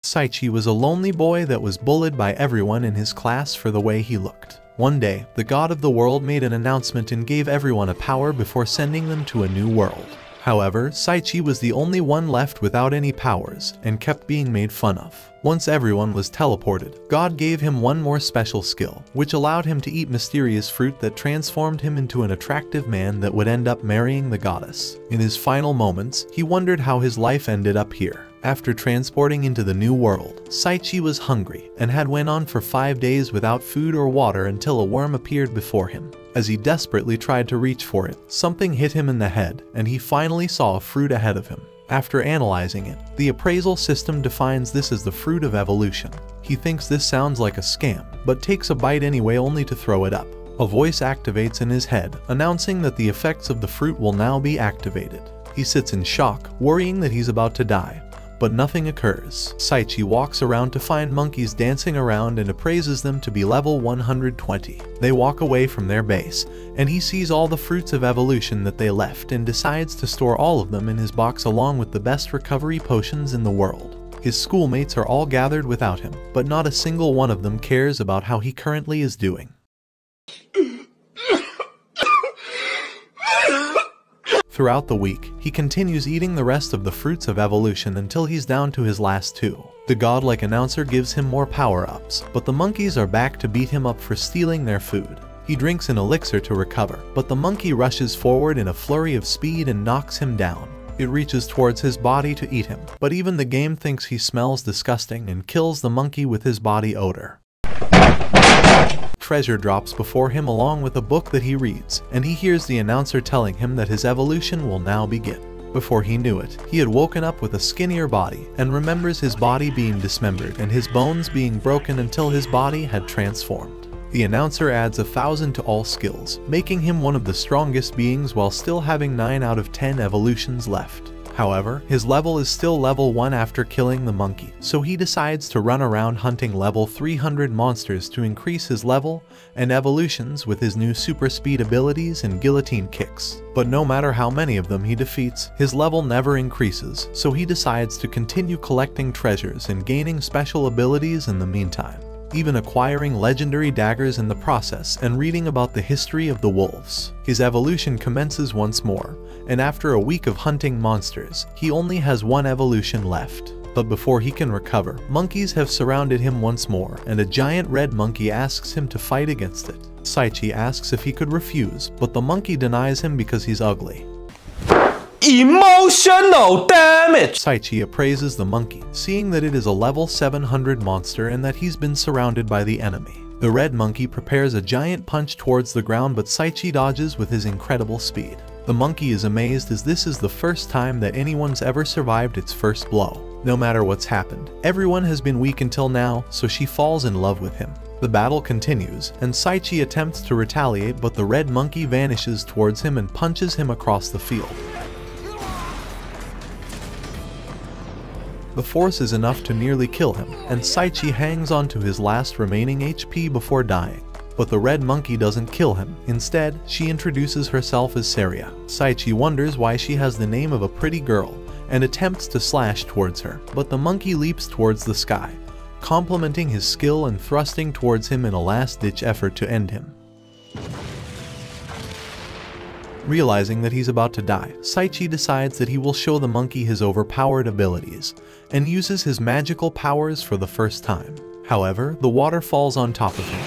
Saichi was a lonely boy that was bullied by everyone in his class for the way he looked. One day, the god of the world made an announcement and gave everyone a power before sending them to a new world. However, Saichi was the only one left without any powers, and kept being made fun of. Once everyone was teleported, God gave him one more special skill, which allowed him to eat mysterious fruit that transformed him into an attractive man that would end up marrying the goddess. In his final moments, he wondered how his life ended up here. After transporting into the new world, Saichi was hungry and had went on for 5 days without food or water until a worm appeared before him. As he desperately tried to reach for it, something hit him in the head, and he finally saw a fruit ahead of him. After analyzing it, the appraisal system defines this as the fruit of evolution. He thinks this sounds like a scam, but takes a bite anyway only to throw it up. A voice activates in his head, announcing that the effects of the fruit will now be activated. He sits in shock, worrying that he's about to die. But nothing occurs. Saichi walks around to find monkeys dancing around and appraises them to be level 120. They walk away from their base, and he sees all the fruits of evolution that they left and decides to store all of them in his box along with the best recovery potions in the world. His schoolmates are all gathered without him, but not a single one of them cares about how he currently is doing. Throughout the week, he continues eating the rest of the fruits of evolution until he's down to his last 2. The godlike announcer gives him more power-ups, but the monkeys are back to beat him up for stealing their food. He drinks an elixir to recover, but the monkey rushes forward in a flurry of speed and knocks him down. It reaches towards his body to eat him, but even the game thinks he smells disgusting and kills the monkey with his body odor. Treasure drops before him along with a book that he reads, and he hears the announcer telling him that his evolution will now begin. Before he knew it, he had woken up with a skinnier body and remembers his body being dismembered and his bones being broken until his body had transformed. The announcer adds 1,000 to all skills, making him one of the strongest beings while still having 9 out of 10 evolutions left. However, his level is still level 1 after killing the monkey, so he decides to run around hunting level 300 monsters to increase his level and evolutions with his new super speed abilities and guillotine kicks. But no matter how many of them he defeats, his level never increases, so he decides to continue collecting treasures and gaining special abilities in the meantime, even acquiring legendary daggers in the process and reading about the history of the wolves. His evolution commences once more, and after a week of hunting monsters, he only has 1 evolution left. But before he can recover, monkeys have surrounded him once more, and a giant red monkey asks him to fight against it. Saichi asks if he could refuse, but the monkey denies him because he's ugly. Emotional damage! Saichi appraises the monkey, seeing that it is a level 700 monster and that he's been surrounded by the enemy. The red monkey prepares a giant punch towards the ground, but Saichi dodges with his incredible speed. The monkey is amazed as this is the first time that anyone's ever survived its first blow. No matter what's happened, everyone has been weak until now, so she falls in love with him. The battle continues, and Saichi attempts to retaliate, but the red monkey vanishes towards him and punches him across the field. The force is enough to nearly kill him, and Saichi hangs on to his last remaining HP before dying. But the red monkey doesn't kill him. Instead, she introduces herself as Saria. Saichi wonders why she has the name of a pretty girl, and attempts to slash towards her, but the monkey leaps towards the sky, complimenting his skill and thrusting towards him in a last-ditch effort to end him. Realizing that he's about to die, Saichi decides that he will show the monkey his overpowered abilities, and uses his magical powers for the first time. However, the water falls on top of him.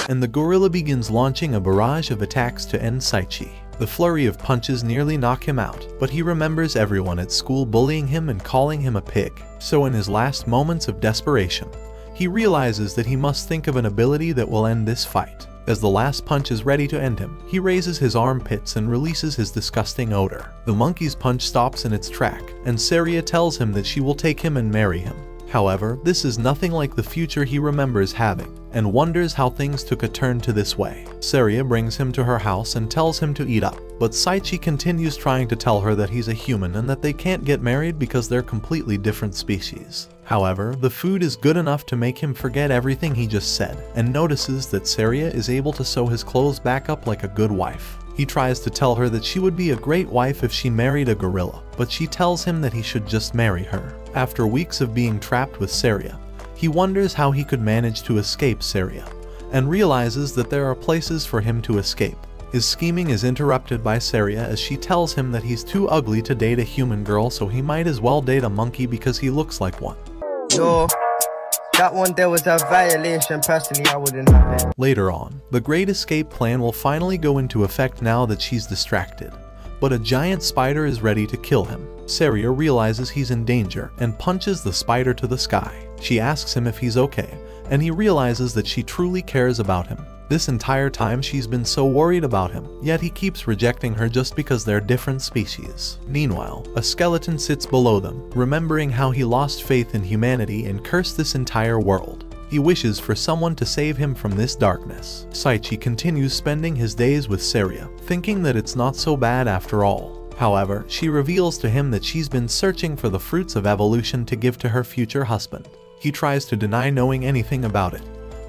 And the gorilla begins launching a barrage of attacks to end Saichi. The flurry of punches nearly knock him out, but he remembers everyone at school bullying him and calling him a pig. So in his last moments of desperation, he realizes that he must think of an ability that will end this fight. As the last punch is ready to end him, he raises his armpits and releases his disgusting odor. The monkey's punch stops in its track, and Saria tells him that she will take him and marry him. However, this is nothing like the future he remembers having, and wonders how things took a turn to this way. Saria brings him to her house and tells him to eat up, but Saichi continues trying to tell her that he's a human and that they can't get married because they're completely different species. However, the food is good enough to make him forget everything he just said, and notices that Saria is able to sew his clothes back up like a good wife. He tries to tell her that she would be a great wife if she married a gorilla, but she tells him that he should just marry her. After weeks of being trapped with Saria, he wonders how he could manage to escape Saria, and realizes that there are places for him to escape. His scheming is interrupted by Saria as she tells him that he's too ugly to date a human girl, so he might as well date a monkey because he looks like one. Yo, that one there was a violation. Personally, I wouldn't have it. Later on, the Great Escape plan will finally go into effect now that she's distracted. But a giant spider is ready to kill him. Saria realizes he's in danger and punches the spider to the sky. She asks him if he's okay, and he realizes that she truly cares about him. This entire time she's been so worried about him, yet he keeps rejecting her just because they're different species. Meanwhile, a skeleton sits below them, remembering how he lost faith in humanity and cursed this entire world. He wishes for someone to save him from this darkness. Saichi continues spending his days with Saria, thinking that it's not so bad after all. However, she reveals to him that she's been searching for the fruits of evolution to give to her future husband. He tries to deny knowing anything about it,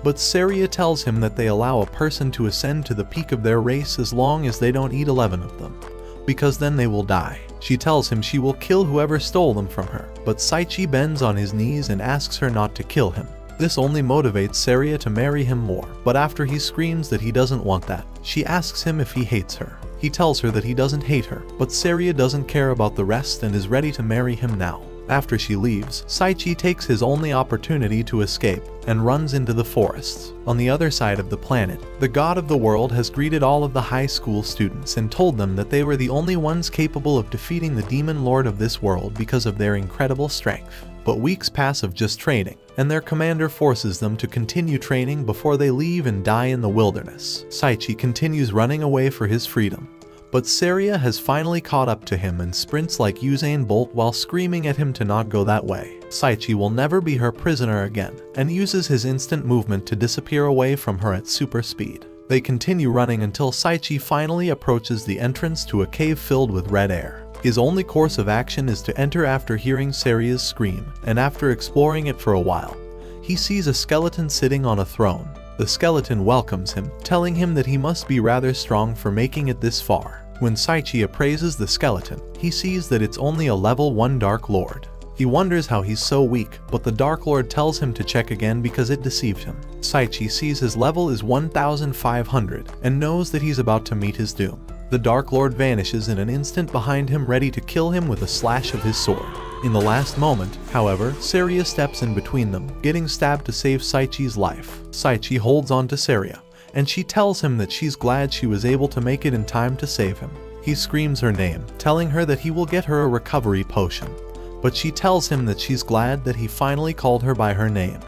but Saria tells him that they allow a person to ascend to the peak of their race as long as they don't eat 11 of them, because then they will die. She tells him she will kill whoever stole them from her, but Saichi bends on his knees and asks her not to kill him. This only motivates Saria to marry him more, but after he screams that he doesn't want that, she asks him if he hates her. He tells her that he doesn't hate her, but Saria doesn't care about the rest and is ready to marry him now. After she leaves, Saichi takes his only opportunity to escape and runs into the forests. On the other side of the planet, the god of the world has greeted all of the high school students and told them that they were the only ones capable of defeating the demon lord of this world because of their incredible strength. But weeks pass of just training, and their commander forces them to continue training before they leave and die in the wilderness. Saichi continues running away for his freedom, but Saria has finally caught up to him and sprints like Usain Bolt while screaming at him to not go that way. Saichi will never be her prisoner again, and uses his instant movement to disappear away from her at super speed. They continue running until Saichi finally approaches the entrance to a cave filled with red air. His only course of action is to enter after hearing Saria's scream, and after exploring it for a while, he sees a skeleton sitting on a throne. The skeleton welcomes him, telling him that he must be rather strong for making it this far. When Saichi appraises the skeleton, he sees that it's only a level 1 Dark Lord. He wonders how he's so weak, but the Dark Lord tells him to check again because it deceived him. Saichi sees his level is 1500 and knows that he's about to meet his doom. The Dark Lord vanishes in an instant behind him, ready to kill him with a slash of his sword. In the last moment, however, Saria steps in between them, getting stabbed to save Saichi's life. Saichi holds on to Saria, and she tells him that she's glad she was able to make it in time to save him. He screams her name, telling her that he will get her a recovery potion, but she tells him that she's glad that he finally called her by her name,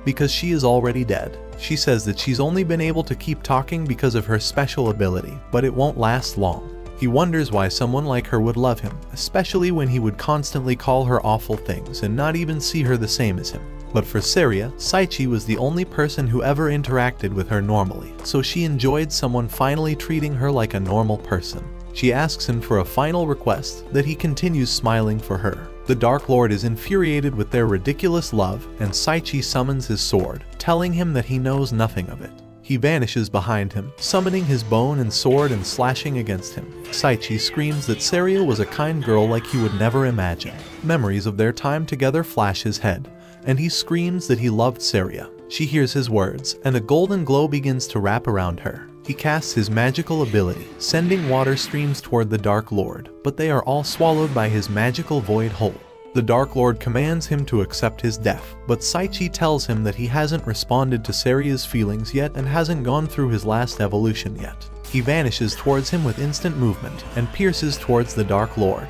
because she is already dead. She says that she's only been able to keep talking because of her special ability, but it won't last long. He wonders why someone like her would love him, especially when he would constantly call her awful things and not even see her the same as him. But for Saria, Saichi was the only person who ever interacted with her normally, so she enjoyed someone finally treating her like a normal person. She asks him for a final request, that he continues smiling for her. The Dark Lord is infuriated with their ridiculous love, and Saichi summons his sword, telling him that he knows nothing of it. He vanishes behind him, summoning his bone and sword and slashing against him. Saichi screams that Saria was a kind girl like he would never imagine. Memories of their time together flash his head, and he screams that he loved Saria. She hears his words, and a golden glow begins to wrap around her. He casts his magical ability, sending water streams toward the Dark Lord, but they are all swallowed by his magical void hole. The Dark Lord commands him to accept his death, but Saichi tells him that he hasn't responded to Saria's feelings yet and hasn't gone through his last evolution yet. He vanishes towards him with instant movement and pierces towards the Dark Lord.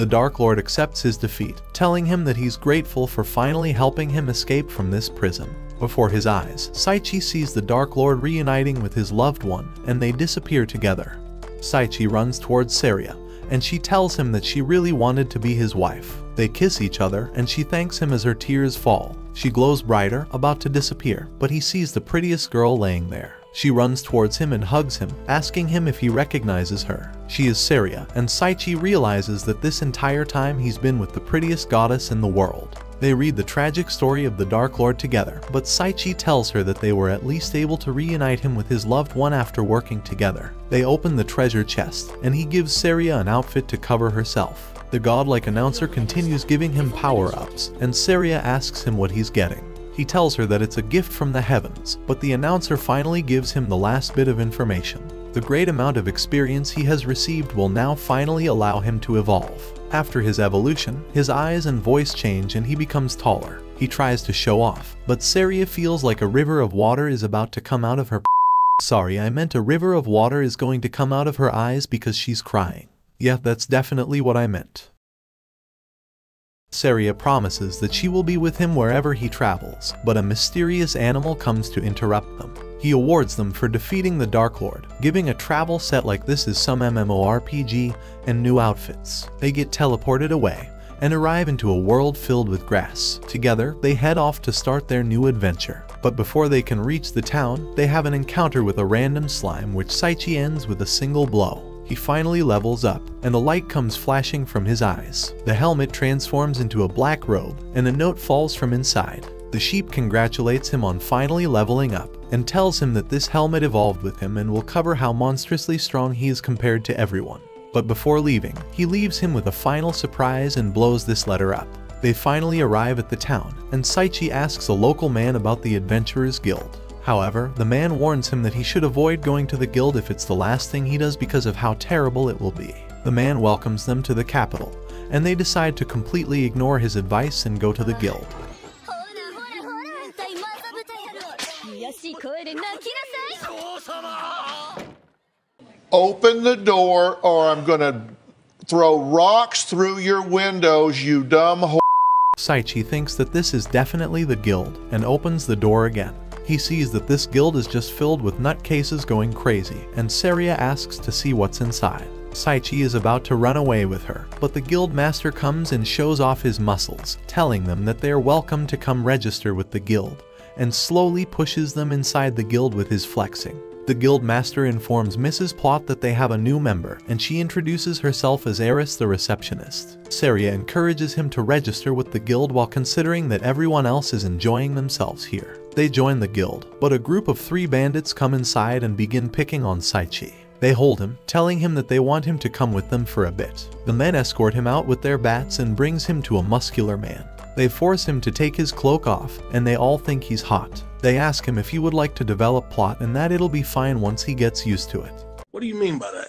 The Dark Lord accepts his defeat, telling him that he's grateful for finally helping him escape from this prison. Before his eyes, Saichi sees the Dark Lord reuniting with his loved one, and they disappear together. Saichi runs towards Saria, and she tells him that she really wanted to be his wife. They kiss each other, and she thanks him as her tears fall. She glows brighter, about to disappear, but he sees the prettiest girl laying there. She runs towards him and hugs him, asking him if he recognizes her. She is Saria, and Saichi realizes that this entire time he's been with the prettiest goddess in the world. They read the tragic story of the Dark Lord together, but Saichi tells her that they were at least able to reunite him with his loved one after working together. They open the treasure chest, and he gives Saria an outfit to cover herself. The godlike announcer continues giving him power-ups, and Saria asks him what he's getting. He tells her that it's a gift from the heavens, but the announcer finally gives him the last bit of information. The great amount of experience he has received will now finally allow him to evolve. After his evolution, his eyes and voice change and he becomes taller. He tries to show off, but Saria feels like a river of water is about to come out of her Sorry, I meant a river of water is going to come out of her eyes because she's crying. Yeah, that's definitely what I meant. Saria promises that she will be with him wherever he travels, but a mysterious animal comes to interrupt them. He awards them for defeating the Dark Lord, giving a travel set like this is some MMORPG and new outfits. They get teleported away and arrive into a world filled with grass. Together, they head off to start their new adventure. But before they can reach the town, they have an encounter with a random slime which Saichi ends with a single blow. He finally levels up, and a light comes flashing from his eyes. The helmet transforms into a black robe, and a note falls from inside. The sheep congratulates him on finally leveling up, and tells him that this helmet evolved with him and will cover how monstrously strong he is compared to everyone. But before leaving, he leaves him with a final surprise and blows this letter up. They finally arrive at the town, and Saichi asks a local man about the Adventurers Guild. However, the man warns him that he should avoid going to the guild if it's the last thing he does because of how terrible it will be. The man welcomes them to the capital, and they decide to completely ignore his advice and go to the guild. Open the door or I'm gonna throw rocks through your windows, you dumb whore. Saichi thinks that this is definitely the guild and opens the door again. He sees that this guild is just filled with nutcases going crazy, and Saria asks to see what's inside. Saichi is about to run away with her, but the guild master comes and shows off his muscles, telling them that they are welcome to come register with the guild, and slowly pushes them inside the guild with his flexing. The guild master informs Mrs. Plot that they have a new member, and she introduces herself as Eris the receptionist. Saria encourages him to register with the guild while considering that everyone else is enjoying themselves here. They join the guild, but a group of 3 bandits come inside and begin picking on Saichi. They hold him, telling him that they want him to come with them for a bit. The men escort him out with their bats and brings him to a muscular man. They force him to take his cloak off, and they all think he's hot. They ask him if he would like to develop Plot and that it'll be fine once he gets used to it. What do you mean by that?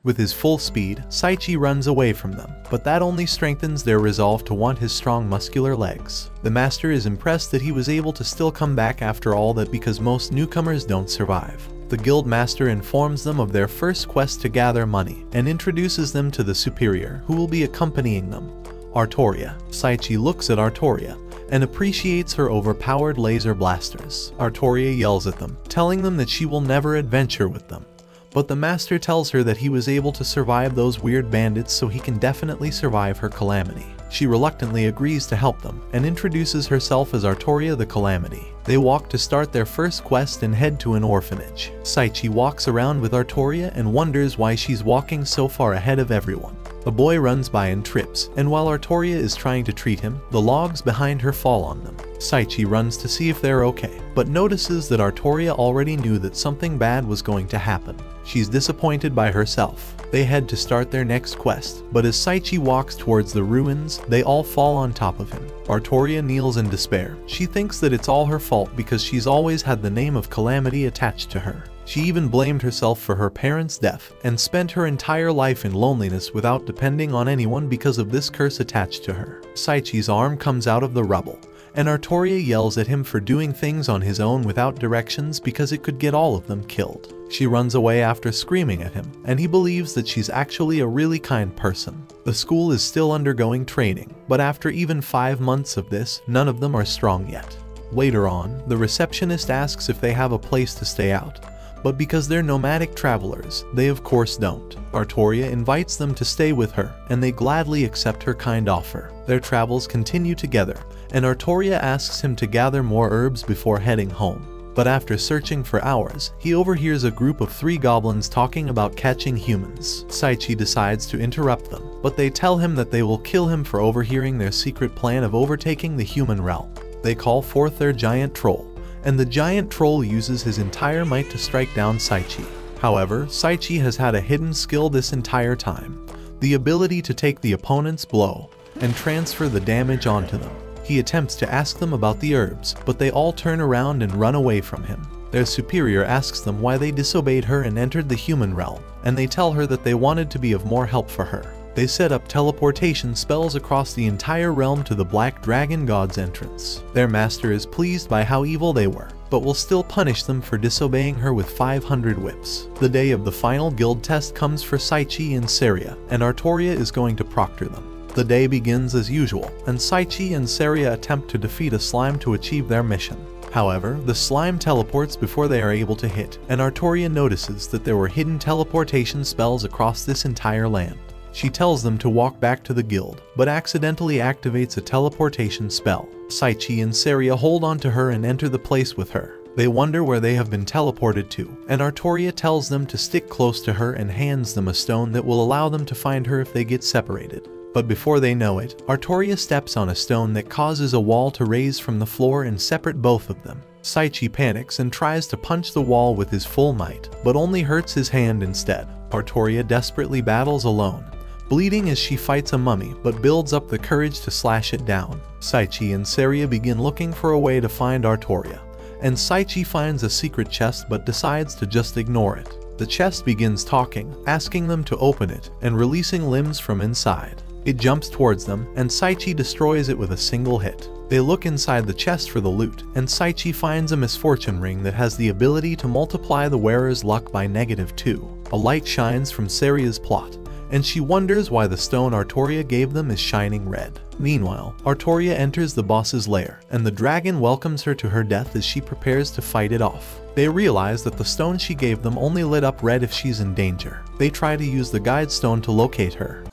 With his full speed, Saichi runs away from them, but that only strengthens their resolve to want his strong muscular legs. The master is impressed that he was able to still come back after all that because most newcomers don't survive. The guild master informs them of their first quest to gather money and introduces them to the superior who will be accompanying them, Artoria. Saichi looks at Artoria and appreciates her overpowered laser blasters. Artoria yells at them, telling them that she will never adventure with them. But the master tells her that he was able to survive those weird bandits, so he can definitely survive her calamity. She reluctantly agrees to help them and introduces herself as Artoria the Calamity. They walk to start their first quest and head to an orphanage. Saichi walks around with Artoria and wonders why she's walking so far ahead of everyone. A boy runs by and trips, and while Artoria is trying to treat him, the logs behind her fall on them. Saichi runs to see if they're okay, but notices that Artoria already knew that something bad was going to happen. She's disappointed by herself. They head to start their next quest, but as Saichi walks towards the ruins, they all fall on top of him. Artoria kneels in despair. She thinks that it's all her fault because she's always had the name of Calamity attached to her. She even blamed herself for her parents' death and spent her entire life in loneliness without depending on anyone because of this curse attached to her. Saichi's arm comes out of the rubble, and Artoria yells at him for doing things on his own without directions because it could get all of them killed. She runs away after screaming at him, and he believes that she's actually a really kind person. The school is still undergoing training, but after even 5 months of this, none of them are strong yet. Later on, the receptionist asks if they have a place to stay out, but because they're nomadic travelers, they of course don't. Artoria invites them to stay with her, and they gladly accept her kind offer. Their travels continue together, and Artoria asks him to gather more herbs before heading home. But after searching for hours, he overhears a group of 3 goblins talking about catching humans. Saichi decides to interrupt them, but they tell him that they will kill him for overhearing their secret plan of overtaking the human realm. They call forth their giant troll, and the giant troll uses his entire might to strike down Saichi. However, Saichi has had a hidden skill this entire time, the ability to take the opponent's blow and transfer the damage onto them. He attempts to ask them about the herbs, but they all turn around and run away from him. Their superior asks them why they disobeyed her and entered the human realm, and they tell her that they wanted to be of more help for her. They set up teleportation spells across the entire realm to the Black Dragon God's entrance. Their master is pleased by how evil they were, but will still punish them for disobeying her with 500 whips. The day of the final guild test comes for Saichi and Saria, and Artoria is going to proctor them. The day begins as usual, and Saichi and Saria attempt to defeat a slime to achieve their mission. However, the slime teleports before they are able to hit, and Artoria notices that there were hidden teleportation spells across this entire land. She tells them to walk back to the guild, but accidentally activates a teleportation spell. Saichi and Saria hold on to her and enter the place with her. They wonder where they have been teleported to, and Artoria tells them to stick close to her and hands them a stone that will allow them to find her if they get separated. But before they know it, Artoria steps on a stone that causes a wall to raise from the floor and separate both of them. Saichi panics and tries to punch the wall with his full might, but only hurts his hand instead. Artoria desperately battles alone, bleeding as she fights a mummy but builds up the courage to slash it down. Saichi and Saria begin looking for a way to find Artoria, and Saichi finds a secret chest but decides to just ignore it. The chest begins talking, asking them to open it and releasing limbs from inside. It jumps towards them, and Saichi destroys it with a single hit. They look inside the chest for the loot, and Saichi finds a misfortune ring that has the ability to multiply the wearer's luck by -2. A light shines from Saria's plot, and she wonders why the stone Artoria gave them is shining red. Meanwhile, Artoria enters the boss's lair, and the dragon welcomes her to her death as she prepares to fight it off. They realize that the stone she gave them only lit up red if she's in danger. They try to use the guide stone to locate her.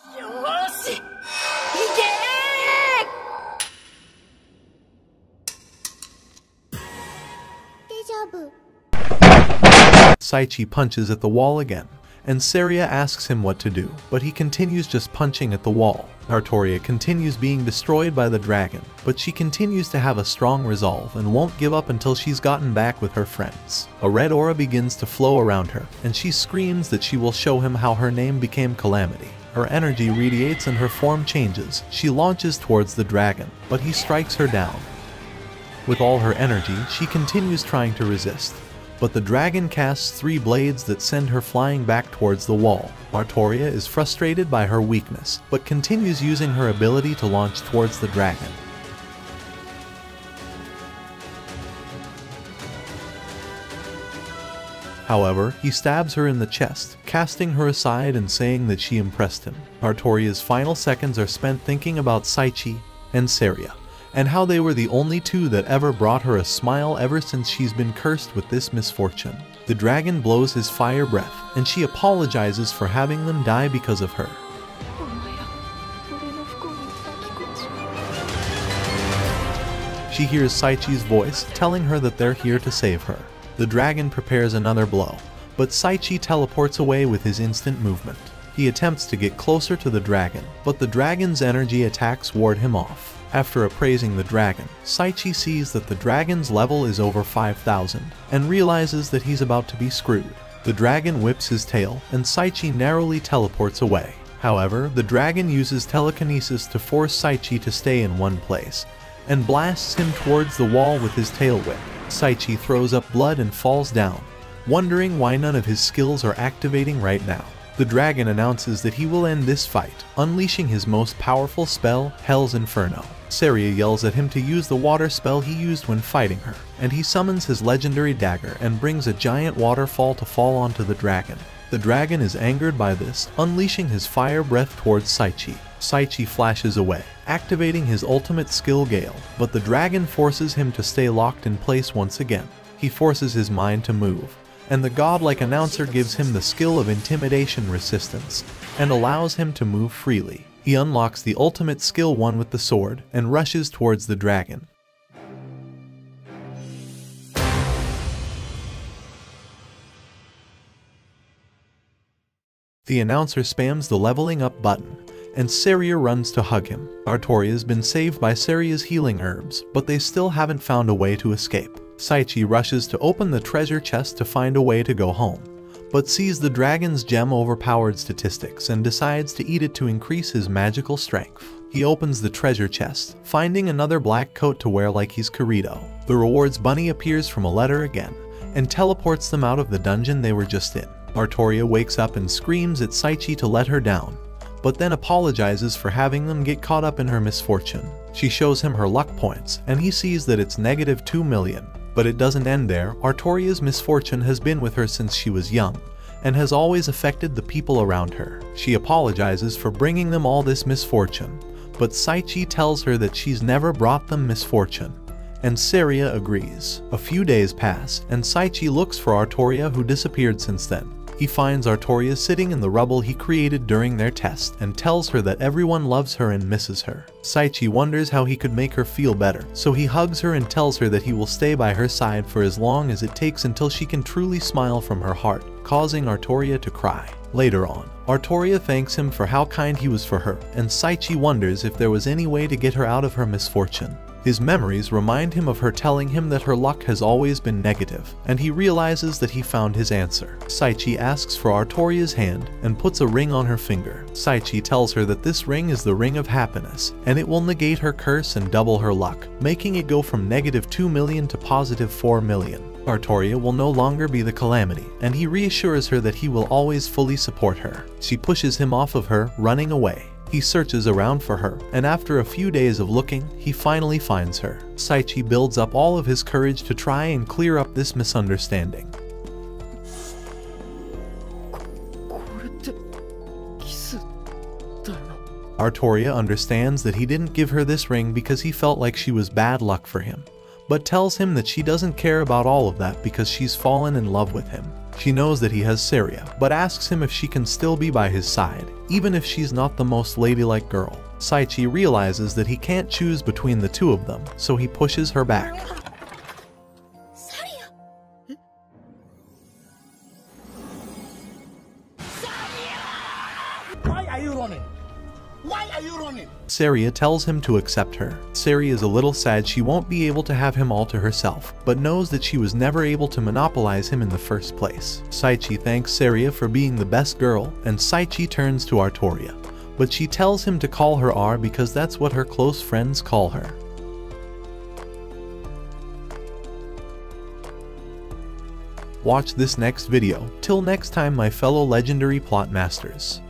Saichi punches at the wall again, and Saria asks him what to do, but he continues just punching at the wall. Artoria continues being destroyed by the dragon, but she continues to have a strong resolve and won't give up until she's gotten back with her friends. A red aura begins to flow around her, and she screams that she will show him how her name became Calamity. Her energy radiates and her form changes. She launches towards the dragon, but he strikes her down. With all her energy, she continues trying to resist, but the dragon casts 3 blades that send her flying back towards the wall. Artoria is frustrated by her weakness, but continues using her ability to launch towards the dragon. However, he stabs her in the chest, casting her aside and saying that she impressed him. Artoria's final seconds are spent thinking about Saichi and Saria, and how they were the only 2 that ever brought her a smile ever since she's been cursed with this misfortune. The dragon blows his fire breath, and she apologizes for having them die because of her. She hears Saichi's voice telling her that they're here to save her. The dragon prepares another blow, but Saichi teleports away with his instant movement. He attempts to get closer to the dragon, but the dragon's energy attacks ward him off. After appraising the dragon, Saichi sees that the dragon's level is over 5,000 and realizes that he's about to be screwed. The dragon whips his tail, and Saichi narrowly teleports away. However, the dragon uses telekinesis to force Saichi to stay in one place, and blasts him towards the wall with his tail whip. Saichi throws up blood and falls down, wondering why none of his skills are activating right now. The dragon announces that he will end this fight, unleashing his most powerful spell, Hell's Inferno. Saria yells at him to use the water spell he used when fighting her, and he summons his legendary dagger and brings a giant waterfall to fall onto the dragon. The dragon is angered by this, unleashing his fire breath towards Saichi. Saichi flashes away, activating his ultimate skill Gale, but the dragon forces him to stay locked in place once again. He forces his mind to move, and the godlike announcer gives him the skill of intimidation resistance and allows him to move freely. He unlocks the ultimate skill one with the sword and rushes towards the dragon. The announcer spams the leveling up button, and Saria runs to hug him. Artoria's been saved by Saria's healing herbs, but they still haven't found a way to escape. Saichi rushes to open the treasure chest to find a way to go home, but sees the dragon's gem overpowered statistics and decides to eat it to increase his magical strength. He opens the treasure chest, finding another black coat to wear like he's Kirito. The rewards bunny appears from a letter again, and teleports them out of the dungeon they were just in. Artoria wakes up and screams at Saichi to let her down, but then apologizes for having them get caught up in her misfortune. She shows him her luck points, and he sees that it's negative 2 million. But it doesn't end there. Artoria's misfortune has been with her since she was young, and has always affected the people around her. She apologizes for bringing them all this misfortune, but Saichi tells her that she's never brought them misfortune, and Saria agrees. A few days pass, and Saichi looks for Artoria, who disappeared since then. He finds Artoria sitting in the rubble he created during their test, and tells her that everyone loves her and misses her. Saichi wonders how he could make her feel better, so he hugs her and tells her that he will stay by her side for as long as it takes until she can truly smile from her heart, causing Artoria to cry. Later on, Artoria thanks him for how kind he was for her, and Saichi wonders if there was any way to get her out of her misfortune. His memories remind him of her telling him that her luck has always been negative, and he realizes that he found his answer. Saichi asks for Artoria's hand and puts a ring on her finger. Saichi tells her that this ring is the ring of happiness, and it will negate her curse and double her luck, making it go from negative 2 million to positive 4 million. Artoria will no longer be the calamity, and he reassures her that he will always fully support her. She pushes him off of her, running away. He searches around for her, and after a few days of looking, he finally finds her. Saichi builds up all of his courage to try and clear up this misunderstanding. Artoria understands that he didn't give her this ring because he felt like she was bad luck for him, but tells him that she doesn't care about all of that because she's fallen in love with him. She knows that he has Saria, but asks him if she can still be by his side, even if she's not the most ladylike girl. Saichi realizes that he can't choose between the two of them, so he pushes her back. Why are you running? Why are you running? Saria tells him to accept her. Saria is a little sad she won't be able to have him all to herself, but knows that she was never able to monopolize him in the first place. Saichi thanks Saria for being the best girl, and Saichi turns to Artoria, but she tells him to call her R because that's what her close friends call her. Watch this next video. Till next time, my fellow legendary plot masters.